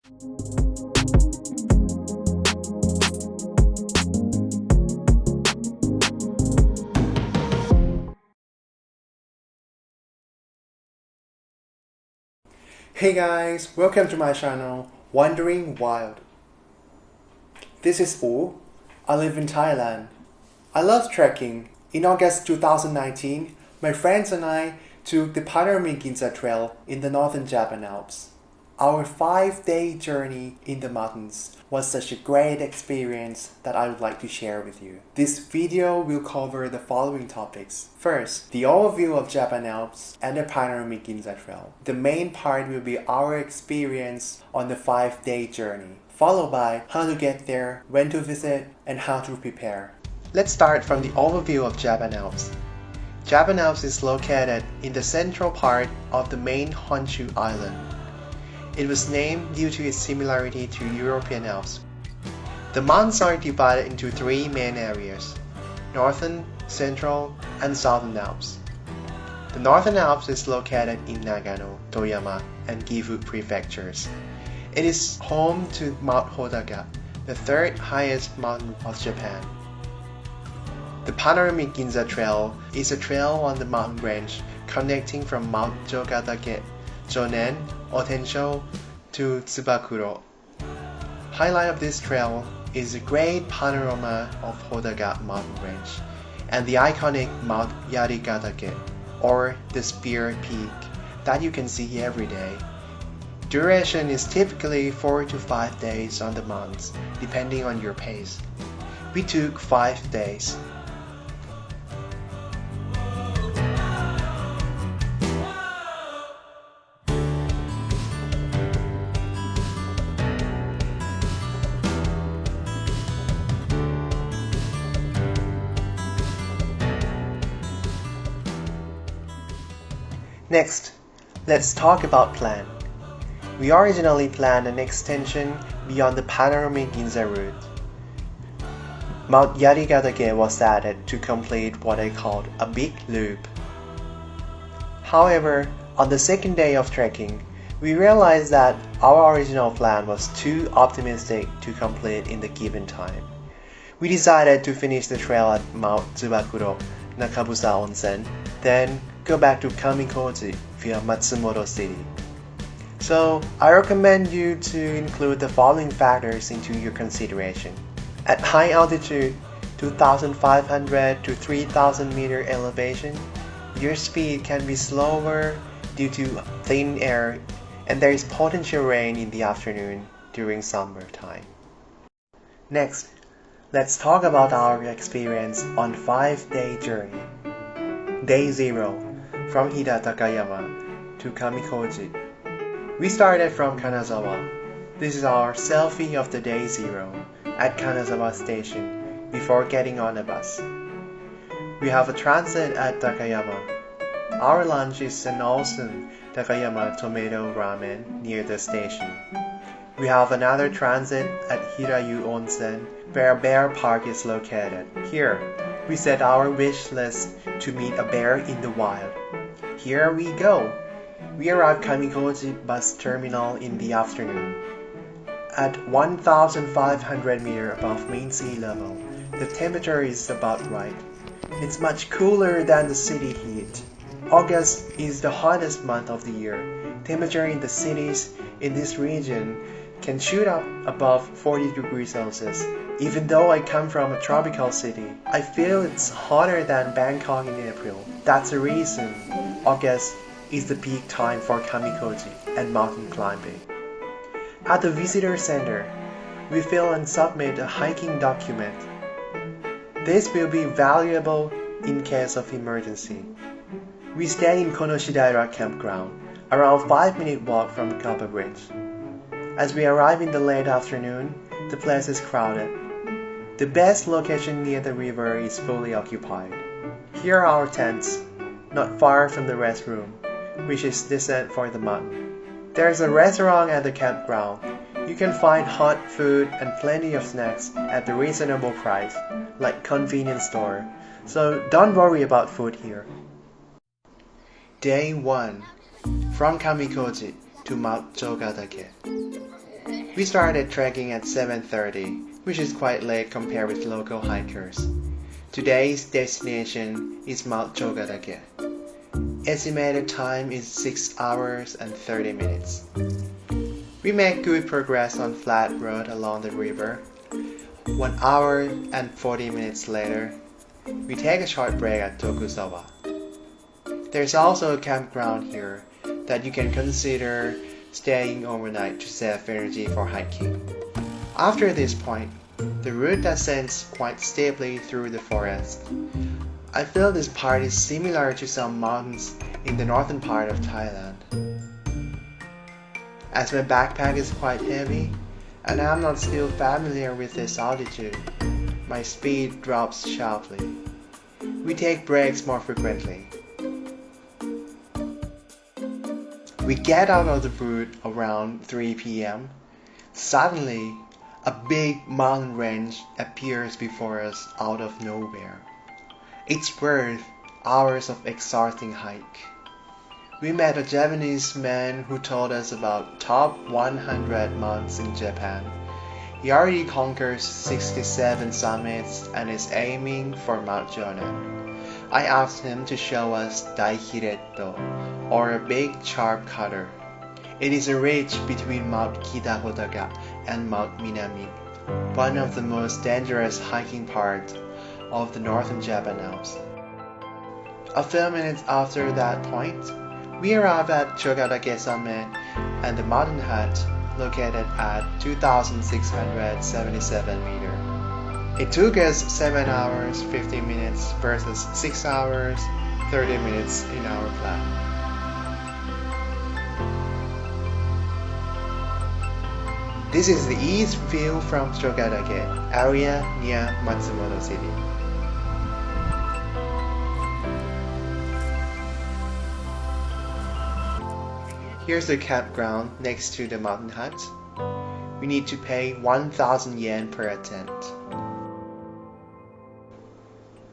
Hey guys, welcome to my channel, Wandering Wild. This is U. I live in Thailand. I love trekking. In August 2019, my friends and I took the Panoramic Ginza Trail in the northern Japan Alps. Our 5-day journey in the mountains was such a great experience that I would like to share with you. This video will cover the following topics. First, the overview of Japan Alps and the Panoramic Ginza Trail. The main part will be our experience on the 5-day journey, followed by how to get there, when to visit, and how to prepare. Let's start from the overview of Japan Alps. Japan Alps is located in the central part of the main Honshu Island. It was named due to its similarity to European Alps. The mountains are divided into 3 main areas: Northern, Central, and Southern Alps. The Northern Alps is located in Nagano, Toyama, and Gifu prefectures. It is home to Mt Chogatake, the 3rd highest mountain of Japan. The Panoramic Ginza Trail is a trail on the mountain range connecting from Mt Chogatake, Jonen, Otensho to Tsubakuro. Highlight of this trail is a great panorama of Chogatake mountain range and the iconic Mt Chogatake, or the Spear Peak, that you can see every day. Duration is typically 4 to 5 days on the mountains, depending on your pace. We took 5 days. Next, let's talk about plan. We originally planned an extension beyond the Panoramic Ginza route. Mt Chogatake was added to complete what I called a big loop. However, on the 2nd day of trekking, we realized that our original plan was too optimistic to complete in the given time. We decided to finish the trail at Mt Tsubakuro, Nakabusa Onsen, then go back to Kamikochi via Matsumoto City. So, I recommend you to include the following factors into your consideration. At high altitude, 2,500 to 3,000 meter elevation, your speed can be slower due to thin air, and there is potential rain in the afternoon during summertime. Next, let's talk about our experience on 5-day journey. Day 0, from Hida Takayama to Kamikochi. We started from Kanazawa. This is our selfie of the day 0 at Kanazawa station before getting on a bus. We have a transit at Takayama. Our lunch is an awesome Takayama tomato ramen near the station. We have another transit at Hirayu Onsen, where a bear park is located. Here, we set our wish list to meet a bear in the wild. Here we go! We arrived Kamikochi bus terminal in the afternoon. At 1,500 meters above mean sea level, the temperature is about right. It's much cooler than the city heat. August is the hottest month of the year. Temperature in the cities in this region can shoot up above 40 degrees Celsius. Even though I come from a tropical city, I feel it's hotter than Bangkok in April. That's the reason August is the peak time for Kamikochi and mountain climbing. At the visitor center, we fill and submit a hiking document. This will be valuable in case of emergency. We stay in Konoshidaira campground, around 5-minute walk from Kappa Bridge. As we arrive in the late afternoon, the place is crowded. The best location near the river is fully occupied. Here are our tents, not far from the restroom, which is descent for the mountain. There's a restaurant at the campground. You can find hot food and plenty of snacks at a reasonable price, like convenience store, so don't worry about food here. Day 1, from Kamikochi to Mt Chogatake. We started trekking at 7:30, which is quite late compared with local hikers. Today's destination is Mt Chogatake. Estimated time is 6 hours and 30 minutes. We make good progress on flat road along the river. 1 hour and 40 minutes later, we take a short break at Tokusawa. There's also a campground here that you can consider staying overnight to save energy for hiking. After this point, the route ascends quite steeply through the forest. I feel this part is similar to some mountains in the northern part of Thailand. As my backpack is quite heavy, and I'm not still familiar with this altitude, my speed drops sharply. We take breaks more frequently. We get out of the route around 3 p.m. Suddenly, a big mountain range appears before us out of nowhere. It's worth hours of exhausting hike. We met a Japanese man who told us about top 100 mountains in Japan. He already conquered 67 summits and is aiming for Mt Jonen. I asked him to show us Daihiretto, or a big sharp cutter. It is a ridge between Mt Kitahotaga and Mt Minami, one of the most dangerous hiking parts of the northern Japan Alps. A few minutes after that point, we arrive at Chogatake summit and the mountain hut located at 2,677 meters. It took us 7 hours 15 minutes versus 6 hours 30 minutes in our plan. This is the east view from Chogatake area near Matsumoto City. Here's the campground next to the mountain hut. We need to pay 1,000 yen per tent.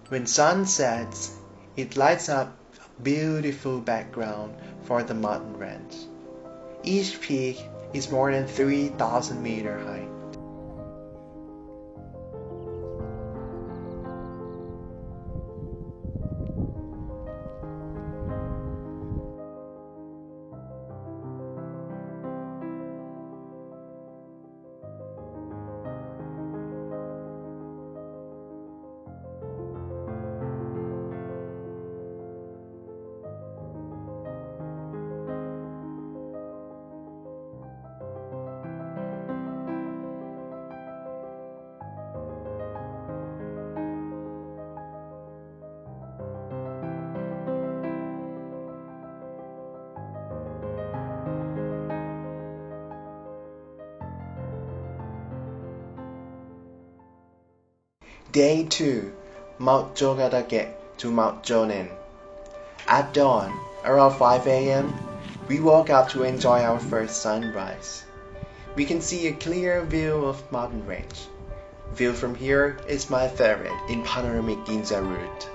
When sun sets, it lights up a beautiful background for the mountain range. Each peak is more than 3,000 meters high. Day 2, Mt Chogatake to Mt Jonen. At dawn, around 5 a.m., we woke up to enjoy our first sunrise. We can see a clear view of mountain range. View from here is my favorite in Panoramic Ginza route.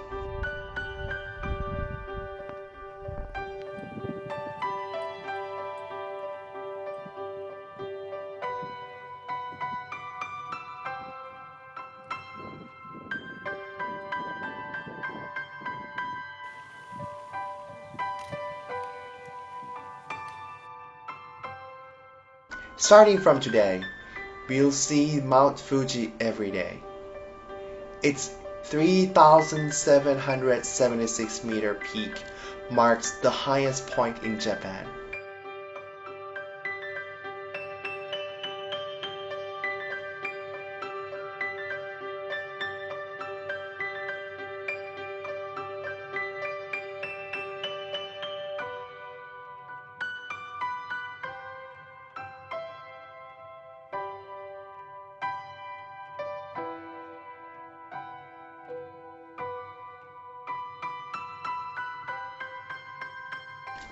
Starting from today, we'll see Mount Fuji every day. Its 3,776 meter peak marks the highest point in Japan.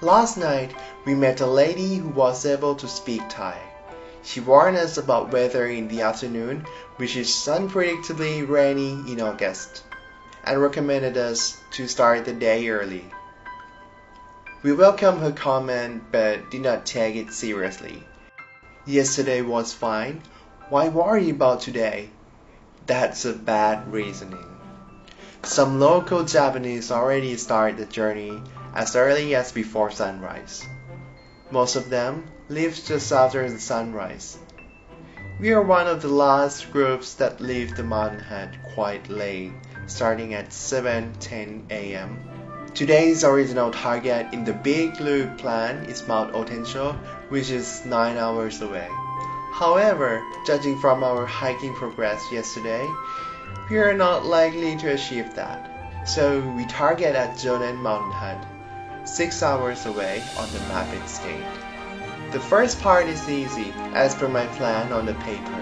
Last night, we met a lady who was able to speak Thai. She warned us about weather in the afternoon, which is unpredictably rainy in August, and recommended us to start the day early. We welcomed her comment but did not take it seriously. Yesterday was fine. Why worry about today? That's a bad reasoning. Some local Japanese already start the journey as early as before sunrise. Most of them leave just after the sunrise. We are one of the last groups that leave the mountainhead quite late, starting at 7:10 a.m. Today's original target in the big loop plan is Mt Otensho, which is 9 hours away. However, judging from our hiking progress yesterday, we are not likely to achieve that. So we target at Jonen Mountainhead, 6 hours away on the map it state. The first part is easy, as per my plan on the paper.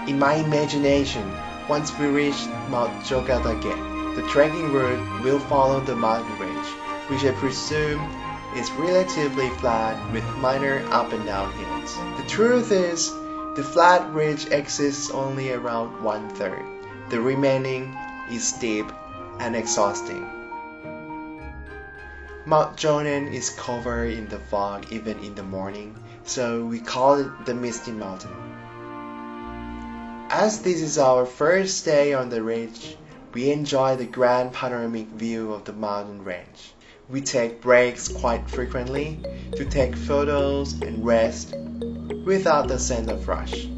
In my imagination, once we reach Mt Chogatake, the trekking route will follow the mountain range, which I presume is relatively flat with minor up and down hills. The truth is, the flat ridge exists only around 1/3. The remaining is steep and exhausting. Mt Jonen is covered in the fog even in the morning, so we call it the Misty Mountain. As this is our first day on the ridge, we enjoy the grand panoramic view of the mountain range. We take breaks quite frequently to take photos and rest without the sense of rush.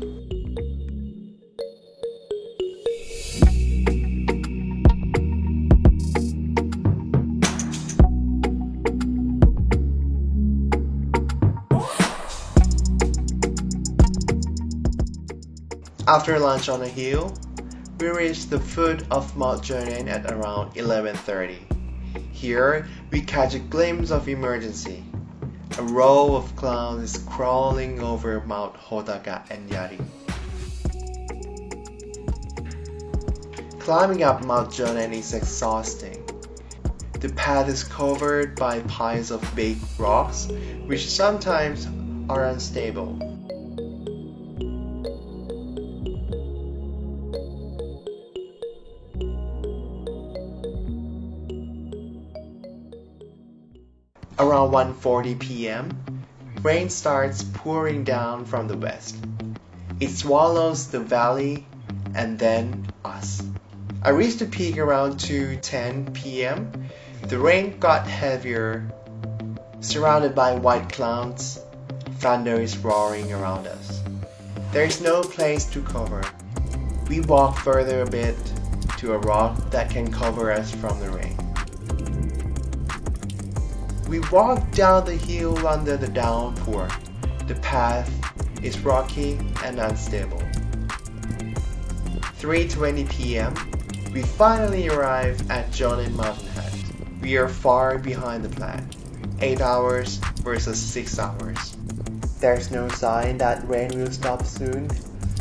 After lunch on a hill, we reach the foot of Mt Jonen at around 11:30. Here, we catch a glimpse of emergency. A row of clouds is crawling over Mt Hodaka and Yari. Climbing up Mt Jonen is exhausting. The path is covered by piles of big rocks, which sometimes are unstable. Around 1:40 p.m., rain starts pouring down from the west. It swallows the valley and then us. I reached the peak around 2:10 p.m. The rain got heavier. Surrounded by white clouds, thunder is roaring around us. There is no place to cover. We walk further a bit to a rock that can cover us from the rain. We walk down the hill under the downpour. The path is rocky and unstable. 3:20 p.m. We finally arrive at Jonen Mountainhead. We are far behind the plan, 8 hours versus 6 hours. There's no sign that rain will stop soon,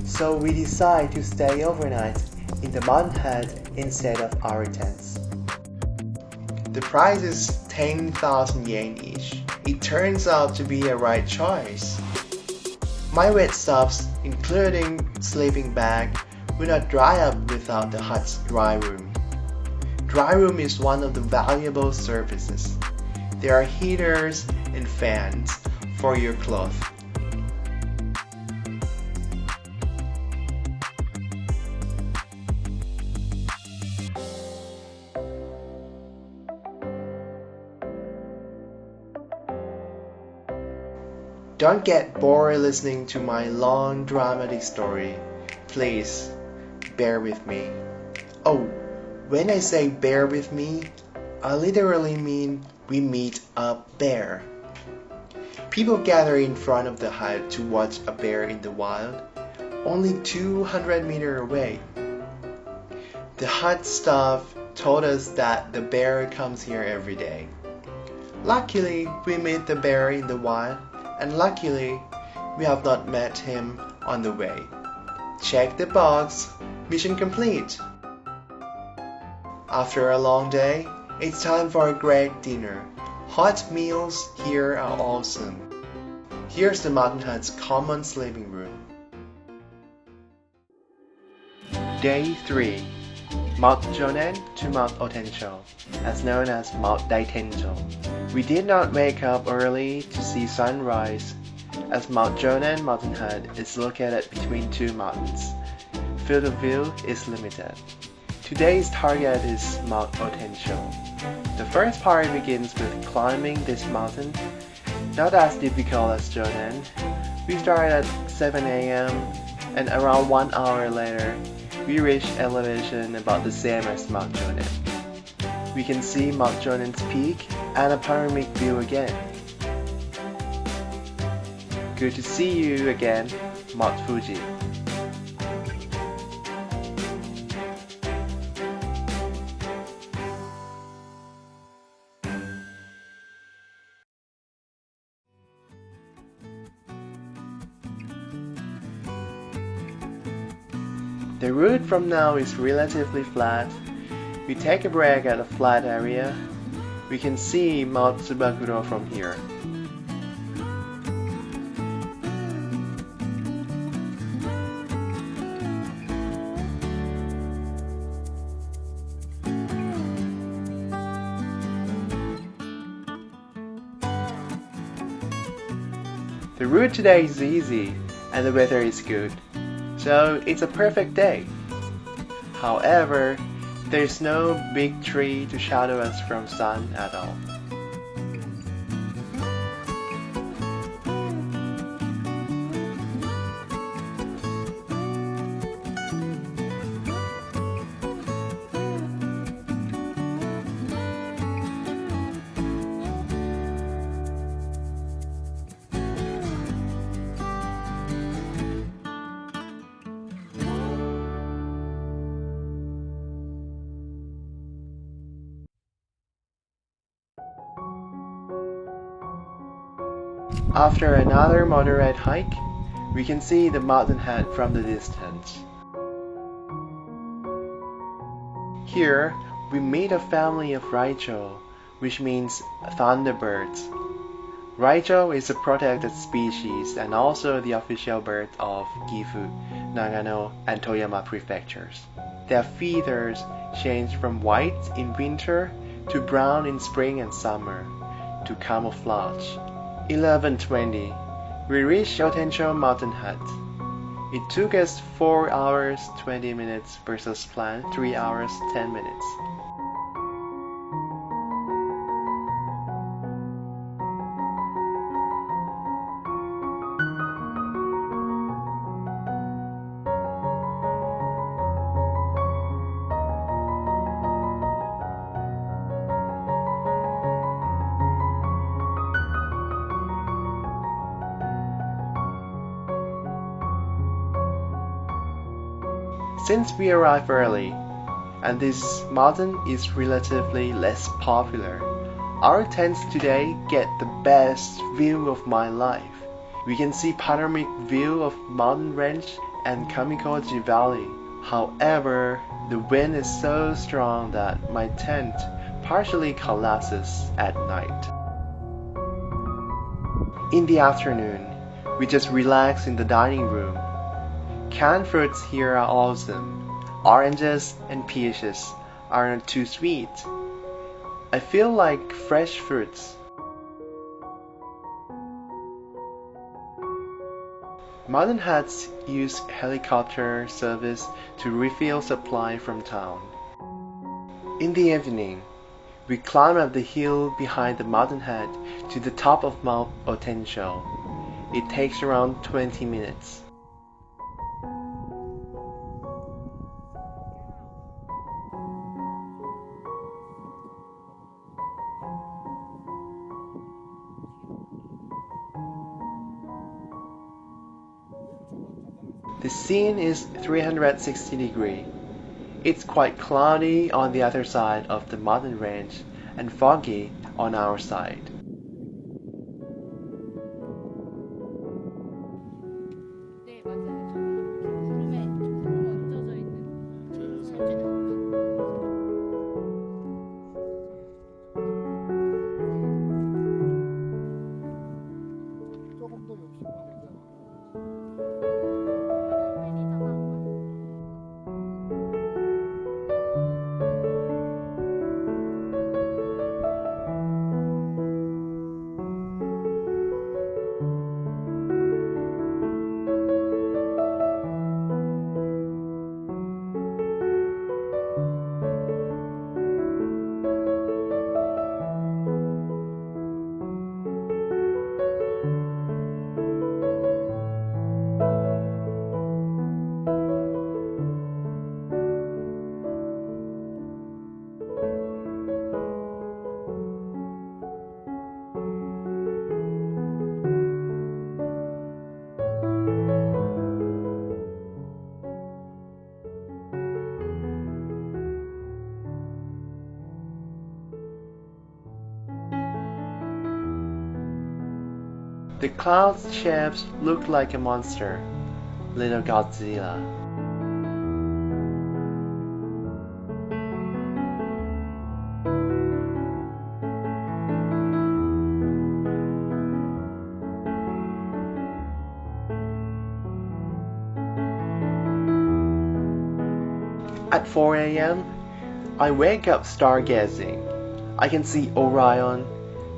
so we decide to stay overnight in the mountainhead instead of our tents. The price is 10,000 yen each. It turns out to be a right choice. My wet stuffs, including sleeping bag, will not dry up without the hut's dry room. Dry room is one of the valuable services. There are heaters and fans for your clothes. Don't get bored listening to my long dramatic story. Please, bear with me. Oh, when I say bear with me, I literally mean we meet a bear. People gather in front of the hut to watch a bear in the wild, only 200 meters away. The hut staff told us that the bear comes here every day. Luckily, we meet the bear in the wild, and luckily, we have not met him on the way. Check the box. Mission complete. After a long day, it's time for a great dinner. Hot meals here are awesome. Here's the mountain hut's common sleeping room. Day 3. Mt Jonen to Mt Otensho, as known as Mt Daitenjo. We did not wake up early to see sunrise, as Mt Jonen mountainhead is located between two mountains. Field of view is limited. Today's target is Mt Otensho. The first part begins with climbing this mountain, not as difficult as Jonen. We started at 7 a.m. and around 1 hour later, we reached elevation about the same as Mt Jonen. We can see Mt Jonen's peak and a panoramic view again. Good to see you again, Mt Fuji. The route from now is relatively flat. We take a break at a flat area. We can see Mt Tsubakuro from here. The route today is easy and the weather is good, so it's a perfect day. However, there's no big tree to shadow us from sun at all. After another moderate hike, we can see the mountainhead from the distance. Here, we meet a family of raicho, which means thunderbirds. Raicho is a protected species and also the official bird of Gifu, Nagano, and Toyama prefectures. Their feathers change from white in winter to brown in spring and summer to camouflage. 11:20, we reached Otensho mountainhead. It took us 4 hours 20 minutes versus planned 3 hours 10 minutes. Since we arrived early, and this mountain is relatively less popular, our tents today get the best view of my life. We can see panoramic view of mountain range and Kamikochi Valley. However, the wind is so strong that my tent partially collapses at night. In the afternoon, we just relax in the dining room. Canned fruits here are awesome. Oranges and peaches aren't too sweet. I feel like fresh fruits. Mountainheads use helicopter service to refill supply from town. In the evening, we climb up the hill behind the mountainhead to the top of Mt Otensho. It takes around 20 minutes. The scene is 360 degrees. It's quite cloudy on the other side of the mountain range and foggy on our side. The cloud's shapes look like a monster, little Godzilla. At 4 a.m., I wake up stargazing. I can see Orion,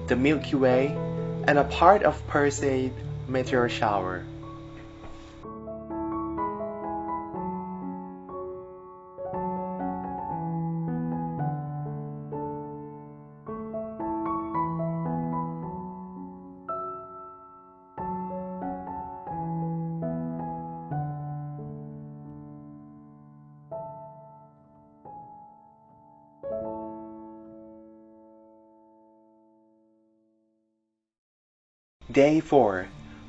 the Milky Way, and a part of Perseid meteor shower. Day 4,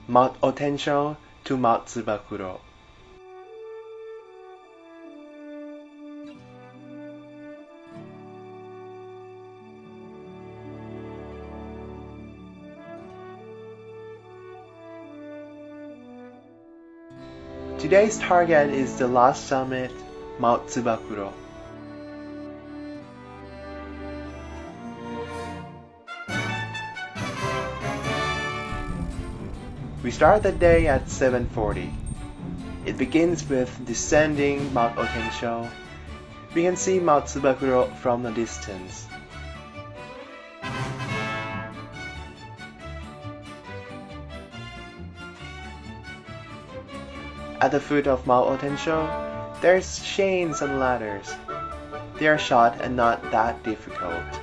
Mt Otensho to Mt Tsubakuro. Today's target is the last summit, Mt Tsubakuro. We start the day at 7:40. It begins with descending Mt Otensho. We can see Mt Tsubakuro from a distance. At the foot of Mt Otensho, there's chains and ladders. They are short and not that difficult.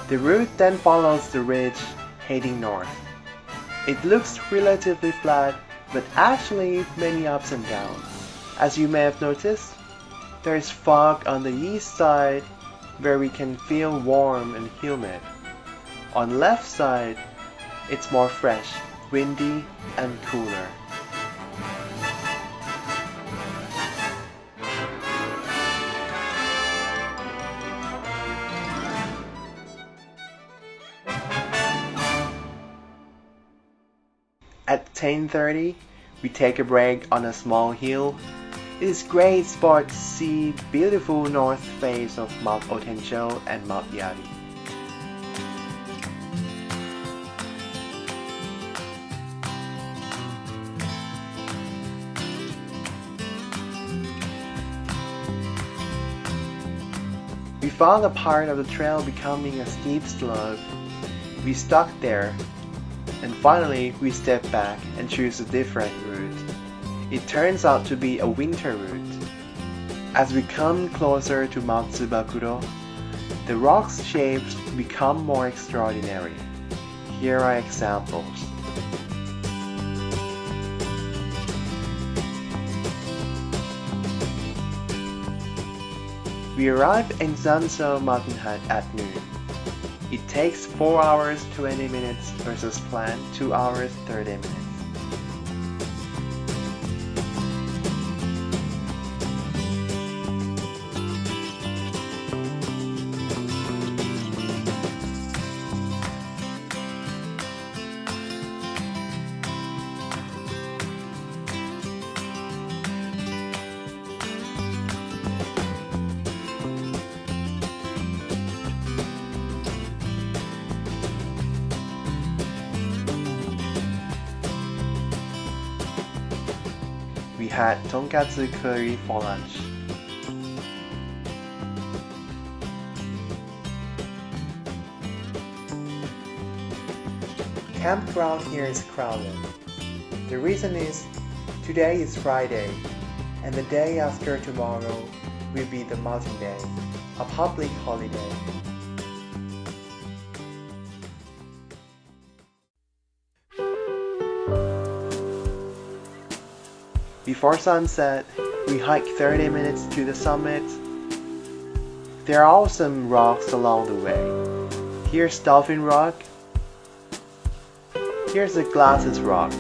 The route then follows the ridge heading north. It looks relatively flat, but actually many ups and downs. As you may have noticed, there is fog on the east side where we can feel warm and humid. On the left side, it's more fresh, windy, and cooler. At 10:30, we take a break on a small hill. It is a great spot to see the beautiful north face of Mt Otensho and Mt Yari. We found a part of the trail becoming a steep slug. We stuck there. And finally, we step back and choose a different route. It turns out to be a winter route. As we come closer to Mt Tsubakuro, the rock's shapes become more extraordinary. Here are examples. We arrived in Zanso Mountain Hut at noon. It takes 4 hours 20 minutes versus planned 2 hours 30 minutes. We had tonkatsu curry for lunch. Campground here is crowded. The reason is, today is Friday, and the day after tomorrow will be the Mountain Day, a public holiday. Before sunset, we hike 30 minutes to the summit. There are also some rocks along the way. Here's Dolphin Rock. Here's the Glasses Rock.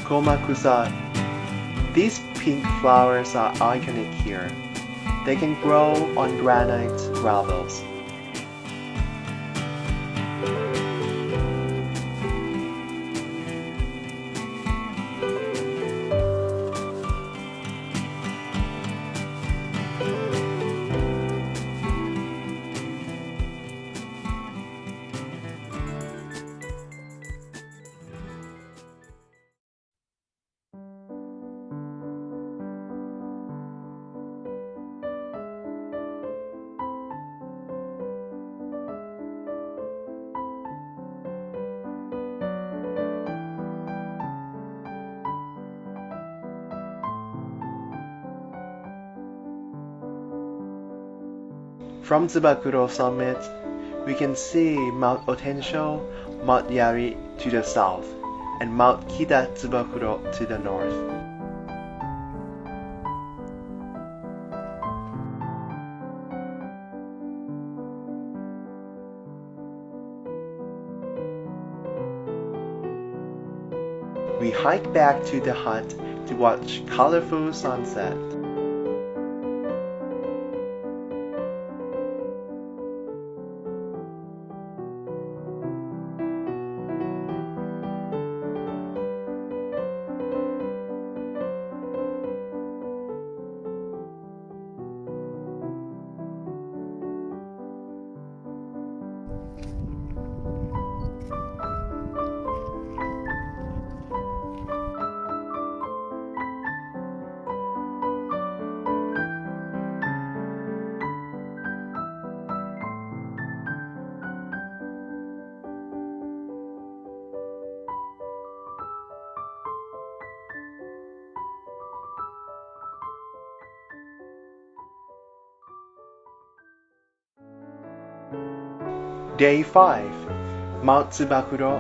Komakusa. These pink flowers are iconic here. They can grow on granite gravels. From Tsubakuro summit, we can see Mt Otensho, Mt Yari to the south, and Mt Kita Tsubakuro to the north. We hike back to the hut to watch colorful sunset. Day 5. Mt Tsubakuro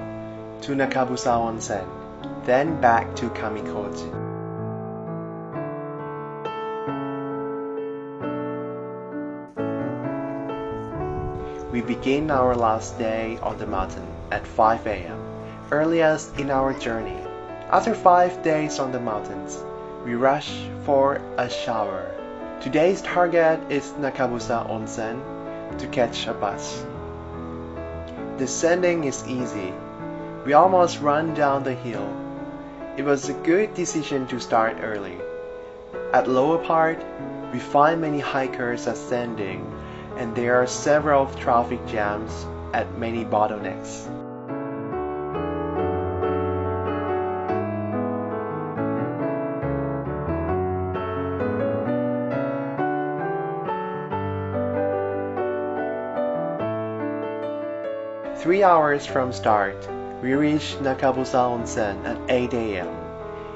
to Nakabusa Onsen, then back to Kamikochi. We begin our last day on the mountain at 5 a.m., earliest in our journey. After 5 days on the mountains, we rush for a shower. Today's target is Nakabusa Onsen to catch a bus. Descending is easy. We almost run down the hill. It was a good decision to start early. At lower part, we find many hikers ascending, and there are several traffic jams at many bottlenecks. Three hours from start, we reach Nakabusa Onsen at 8 a.m.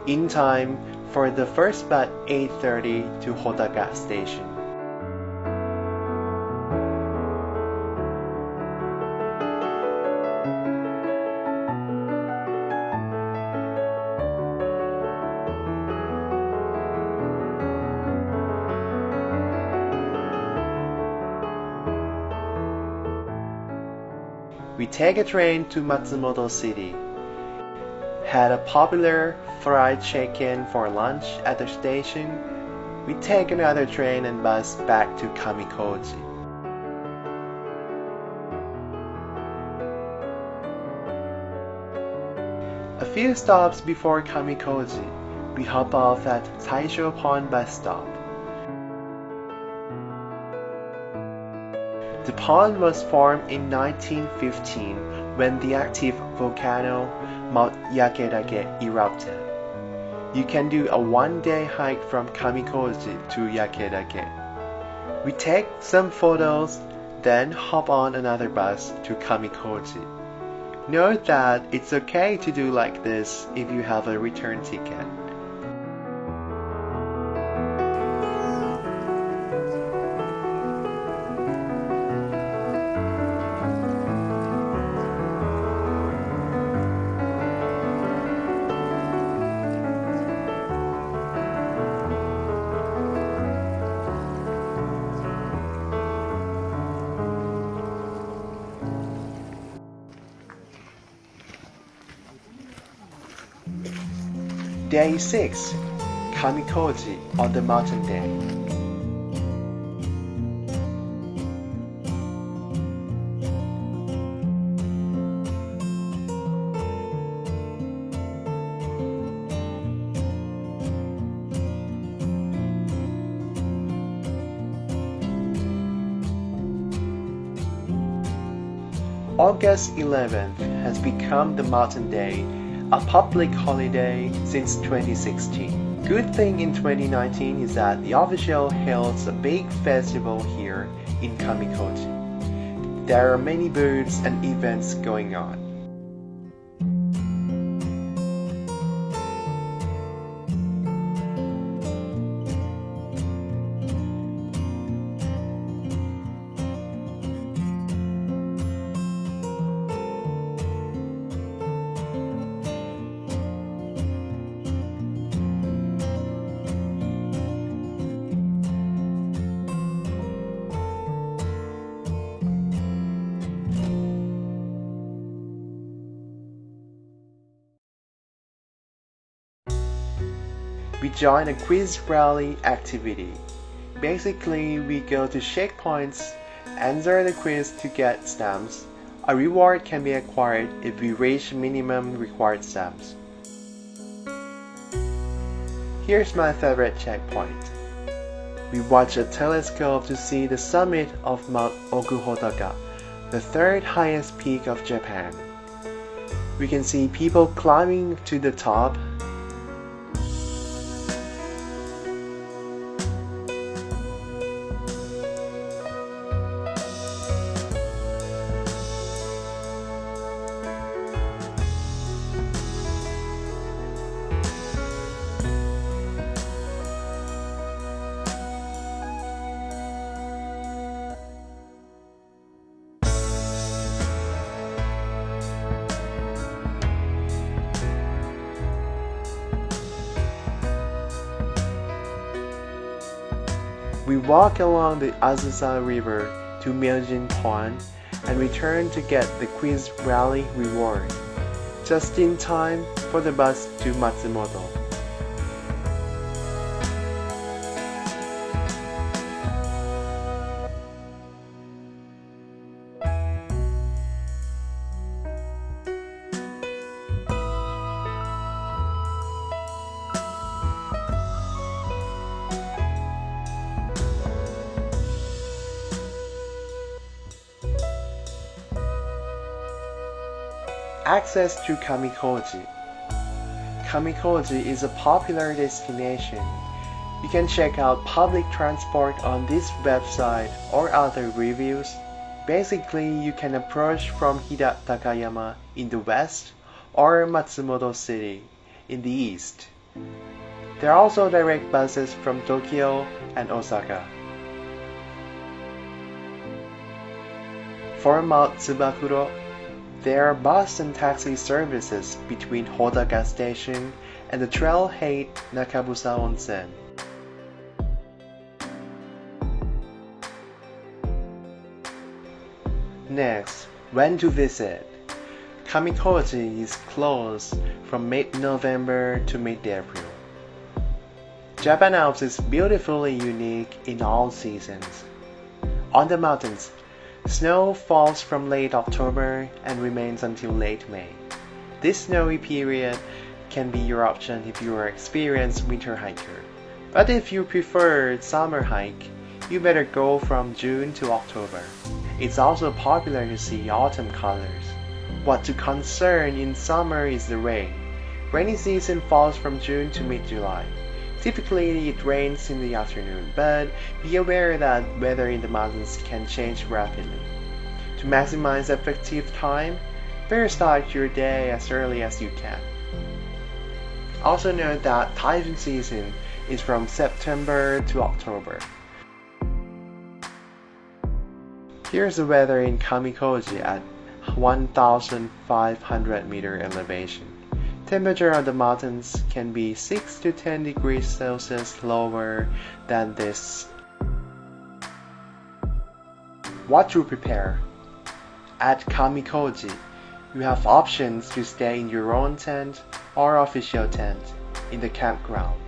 in time for the first bus 8:30 to Hotaka Station. We take a train to Matsumoto City, had a popular fried chicken for lunch at the station. We take another train and bus back to Kamikochi. A few stops before Kamikochi, we hop off at Taisho Pond bus stop. The pond was formed in 1915 when the active volcano Mt Jonen erupted. You can do a one-day hike from Kamikochi to Jonen. We take some photos, then hop on another bus to Kamikochi. Note that it's okay to do like this if you have a return ticket. Day 6, Kamikochi on the mountain day. August 11th has become the Mountain Day, a public holiday since 2016. Good thing in 2019 is that the official holds a big festival here in Kamikochi. There are many booths and events going on. We join a quiz rally activity. Basically, we go to checkpoints, answer the quiz to get stamps. A reward can be acquired if we reach minimum required stamps. Here's my favorite checkpoint. We watch a telescope to see the summit of Mt Chogatake, the third highest peak of Japan. We can see people climbing to the top. We walk along the Azusa River to Meijin Pond and return to get the quiz rally reward, just in time for the bus to Matsumoto. Access to Kamikochi. Kamikochi is a popular destination. You can check out public transport on this website or other reviews. Basically, you can approach from Hidatakayama in the west or Matsumoto City in the east. There are also direct buses from Tokyo and Osaka. For Mount Tsubakuro, there are bus and taxi services between Hodaka Station and the trailhead Nakabusa Onsen. Next, when to visit. Kamikochi is closed from mid-November to mid-April. Japan Alps is beautifully unique in all seasons. On the mountains, snow falls from late October and remains until late May. This snowy period can be your option if you are an experienced winter hiker. But if you prefer summer hike, you better go from June to October. It's also popular to see autumn colors. What to concern in summer is the rain. Rainy season falls from June to mid-July. Typically, it rains in the afternoon, but be aware that weather in the mountains can change rapidly. To maximize effective time, better start your day as early as you can. Also note that typhoon season is from September to October. Here's the weather in Kamikochi at 1,500 meter elevation. Temperature on the mountains can be 6 to 10 degrees Celsius lower than this. What to prepare? At Kamikochi, you have options to stay in your own tent or official tent. in the campground,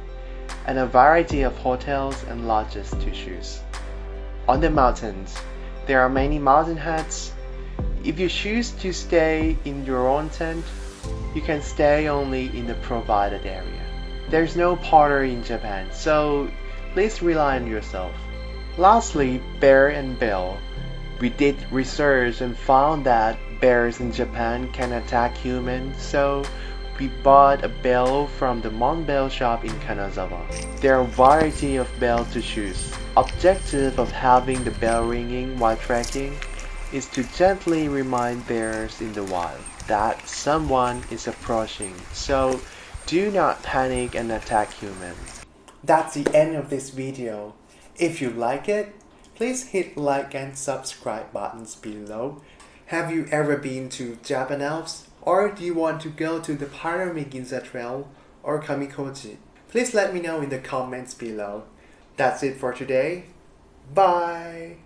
and a variety of hotels and lodges to choose. On the mountains, there are many mountain huts. If you choose to stay in your own tent, you can stay only in the provided area. There's no porter in Japan, so please rely on yourself. Lastly, bear and bell. We did research and found that bears in Japan can attack humans, so we bought a bell from the Mont Bell shop in Kanazawa. There are a variety of bells to choose. Objective of having the bell ringing while trekking is to gently remind bears in the wild that someone is approaching, so do not panic and attack humans. That's the end of this video. If you like it, please hit like and subscribe buttons below. Have you ever been to Japan Alps? Or do you want to go to the Panoramic Ginza Trail or Kamikochi? Please let me know in the comments below. That's it for today. Bye!